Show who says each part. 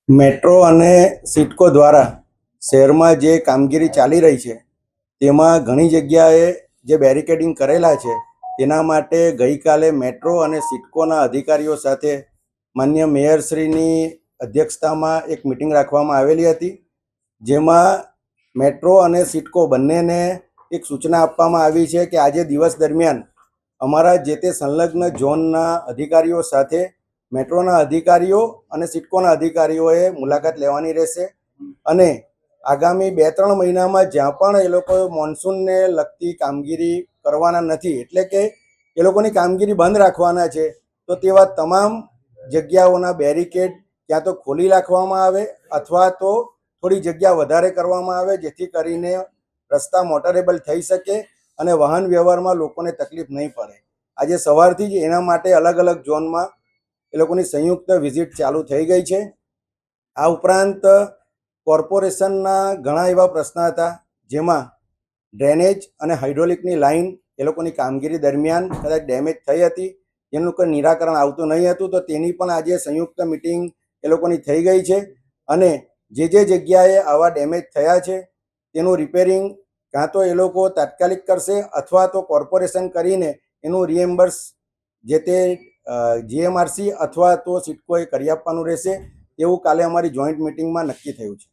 Speaker 1: Metro અને સિડકો દ્વારા શહેરમાં જે કામગીરી ચાલી રહી છે તેમાં ઘણી જગ્યાએ જે બેરિકેડિંગ કરેલા છે તેના માટે ગઈકાલે મેટ્રો અને સિડકોના અધિકારીઓ સાથે માન્ય મેયરશ્રીની અધ્યક્ષતામાં એક મિટિંગ રાખવામાં આવેલી હતી, જેમાં મેટ્રો અને સિડકો બંનેને એક સૂચના આપવામાં આવી છે કે આજે દિવસ દરમિયાન અમારા જે તે સંલગ્ન ઝોનના અધિકારીઓ સાથે મેટ્રોના અધિકારીઓ અને સિડકોના અધિકારીઓએ મુલાકાત લેવાની રહેશે અને આગામી 2-3 મહિનામાં જ્યાં પણ એ લોકો મોન્સૂનને લગતી કામગીરી કરવાના નથી, એટલે કે એ લોકોની કામગીરી બંધ રાખવાના છે, તો તેવા તમામ જગ્યાઓના બેરિકેડ ક્યાં તો ખોલી રાખવામાં આવે અથવા તો થોડી જગ્યા વધારે કરવામાં આવે, જેથી કરીને રસ્તા મોટરેબલ થઈ શકે અને વાહન વ્યવહારમાં લોકોને તકલીફ નહીં પડે. આજે સવારથી જ એના માટે અલગ અલગ ઝોનમાં એ લોકોની સંયુક્ત વિઝિટ ચાલુ થઈ ગઈ છે. આ ઉપરાંત કોર્પોરેશનના ઘણા એવા પ્રશ્ન હતા, જેમાં ડ્રેનેજ અને હાઇડ્રોલિકની લાઇન એ લોકોની કામગીરી દરમિયાન કદાચ ડેમેજ થઈ હતી, જેનું કોઈ નિરાકરણ આવતું નહીં હતું, તો તેની પણ આજે સંયુક્ત મિટિંગ એ લોકોની થઈ ગઈ છે અને જે જગ્યાએ આવા ડેમેજ થયા છે તેનું રિપેરિંગ કાં તો એ લોકો તાત્કાલિક કરશે અથવા તો કોર્પોરેશન કરીને એનું રિએમ્બર્સ જે તે જીએમઆરસી અથવા તો સિડકોએ કરી આપવાનું રહેશે, એવું કાલે અમારી જોઈન્ટ મિટિંગમાં નક્કી થયું છે.